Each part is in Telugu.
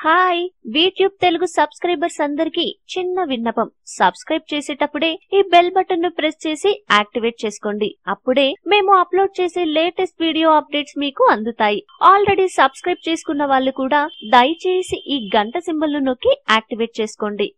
హాయ్ యూట్యూబ్ తెలుగు సబ్స్క్రైబర్స్ అందరికి చిన్న విన్నపం. సబ్స్క్రైబ్ చేసేటప్పుడే ఈ బెల్ బటన్ ను ప్రెస్ చేసి యాక్టివేట్ చేసుకోండి. అప్పుడే మేము అప్లోడ్ చేసే లేటెస్ట్ వీడియో అప్డేట్స్ మీకు అందుతాయి. ఆల్రెడీ సబ్స్క్రైబ్ చేసుకున్న వాళ్ళు కూడా దయచేసి ఈ గంట సింబల్ ను నొక్కి యాక్టివేట్ చేసుకోండి.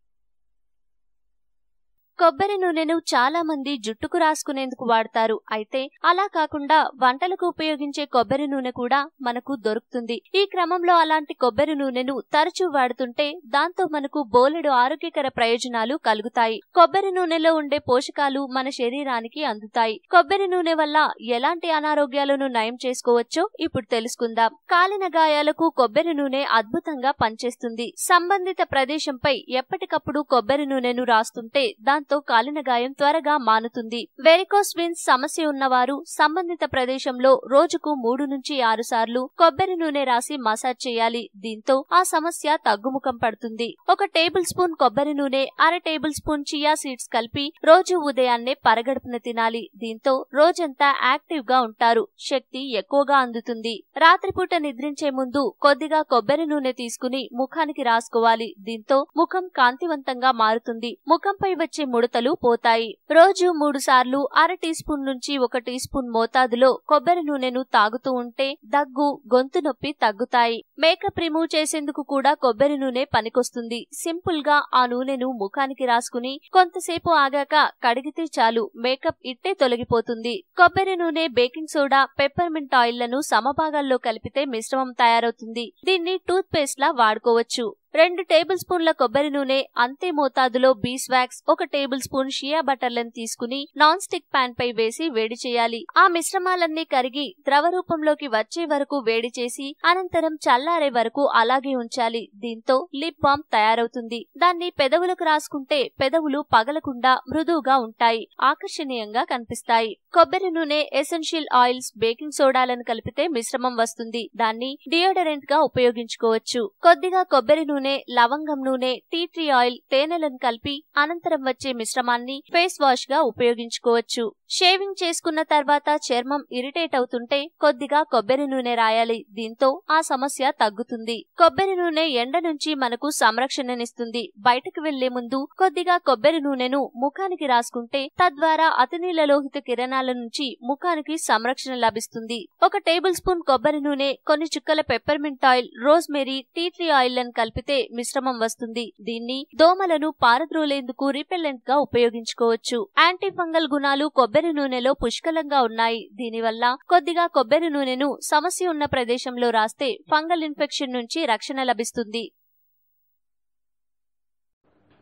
కొబ్బరి నూనెను చాలా మంది జుట్టుకు రాసుకునేందుకు వాడతారు. అయితే అలా కాకుండా వంటలకు ఉపయోగించే కొబ్బరి నూనె కూడా మనకు దొరుకుతుంది. ఈ క్రమంలో అలాంటి కొబ్బరి నూనెను తరచూ వాడుతుంటే దాంతో మనకు బోలెడు ఆరోగ్యకర ప్రయోజనాలు కలుగుతాయి. కొబ్బరి నూనెలో ఉండే పోషకాలు మన శరీరానికి అందుతాయి. కొబ్బరి నూనె వల్ల ఎలాంటి అనారోగ్యాలను నయం చేసుకోవచ్చో ఇప్పుడు తెలుసుకుందాం. కాలిన గాయాలకు కొబ్బరి నూనె అద్భుతంగా పనిచేస్తుంది. సంబంధిత ప్రదేశంపై ఎప్పటికప్పుడు కొబ్బరి నూనెను రాస్తుంటే దాంతో కాలిన గాయం త్వరగా మానుతుంది. వెరికోస్ వెయిన్స్ సమస్య ఉన్నవారు సంబంధిత ప్రదేశంలో రోజుకు 3 నుంచి 6 సార్లు కొబ్బరి నూనె రాసి మసాజ్ చేయాలి. దీంతో ఆ సమస్య తగ్గుముఖం పడుతుంది. 1 టేబుల్ స్పూన్ కొబ్బరి నూనె, 1/2 టేబుల్ స్పూన్ చియా సీడ్స్ కలిపి రోజు ఉదయాన్నే పరగడుపున తినాలి. దీంతో రోజంతా యాక్టివ్ గా ఉంటారు. శక్తి ఎక్కువగా అందుతుంది. రాత్రిపూట నిద్రించే ముందు కొద్దిగా కొబ్బరి నూనె తీసుకుని ముఖానికి రాసుకోవాలి. దీంతో ముఖం కాంతివంతంగా మారుతుంది. ముఖంపై వచ్చే ముడతలు పోతాయి. రోజు 3 సార్లు 1/2 టీ స్పూన్ నుంచి 1 టీ స్పూన్ మోతాదులో కొబ్బరి నూనెను తాగుతూ ఉంటే దగ్గు, గొంతు నొప్పి తగ్గుతాయి. మేకప్ రిమూవ్ చేసేందుకు కూడా కొబ్బరి నూనె పనికొస్తుంది. సింపుల్ గా ఆ నూనెను ముఖానికి రాసుకుని కొంతసేపు ఆగాక కడిగితే చాలు, మేకప్ ఇట్టే తొలగిపోతుంది. కొబ్బరి నూనె, బేకింగ్ సోడా, పెప్పర్మెంట్ ఆయిల్ లను సమభాగాల్లో కలిపితే మిశ్రమం తయారవుతుంది. దీన్ని టూత్ పేస్ట్ లా వాడుకోవచ్చు. 2 టేబుల్ స్పూన్ల కొబ్బరి నూనె, అంతే మోతాదులో బీస్వాక్స్, 1 టేబుల్ స్పూన్ షియా బటర్లను తీసుకుని నాన్ స్టిక్ పాన్ పై వేసి వేడి చేయాలి. ఆ మిశ్రమాలన్నీ కరిగి ద్రవ రూపంలోకి వచ్చే వరకు వేడి చేసి అనంతరం చల్లారే వరకు అలాగే ఉంచాలి. దీంతో లిప్ బామ్ తయారవుతుంది. దాన్ని పెదవులకు రాసుకుంటే పెదవులు పగలకుండా మృదువుగా ఉంటాయి, ఆకర్షణీయంగా కనిపిస్తాయి. కొబ్బరి నూనె, ఎసెన్షియల్ ఆయిల్స్, బేకింగ్ సోడాలను కలిపితే మిశ్రమం వస్తుంది. దాన్ని డియోడరెంట్ గా ఉపయోగించుకోవచ్చు. కొద్దిగా కొబ్బరి నూనె, లవంగం నూనె, టీ ట్రీ ఆయిల్, తేనెలను కలిపి అనంతరం వచ్చే మిశ్రమాన్ని ఫేస్ వాష్ గా ఉపయోగించుకోవచ్చు. షేవింగ్ చేసుకున్న తర్వాత చర్మం ఇరిటేట్ అవుతుంటే కొద్దిగా కొబ్బరి నూనె రాయాలి. దీంతో ఆ సమస్య తగ్గుతుంది. కొబ్బరి నూనె ఎండ నుంచి మనకు సంరక్షణనిస్తుంది. బయటకు వెళ్లే ముందు కొద్దిగా కొబ్బరి నూనెను ముఖానికి రాసుకుంటే తద్వారా అతినీల లోహిత కిరణాల నుంచి ముఖానికి సంరక్షణ లభిస్తుంది. 1 టేబుల్ స్పూన్ కొబ్బరి నూనె, కొన్ని చుక్కల peppermint oil, rosemary, tea tree oil లను కలిపితే మిశ్రమం వస్తుంది. దీన్ని దోమలను పారద్రోలేందుకు రిపెల్లెంట్ గా ఉపయోగించుకోవచ్చు. యాంటీ ఫంగల్ గుణాలు కొబ్బరి నూనెలో పుష్కలంగా ఉన్నాయి. దీనివల్ల కొద్దిగా కొబ్బరి నూనెను సమస్య ఉన్న ప్రదేశంలో రాస్తే ఫంగల్ ఇన్ఫెక్షన్ నుంచి రక్షణ లభిస్తుంది.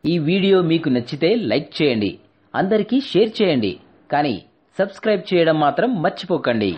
ఈ వీడియో మీకు నచ్చితే లైక్ చేయండి, అందరికీ షేర్ చేయండి, కానీ సబ్స్క్రైబ్ చేయడం మాత్రం మర్చిపోకండి.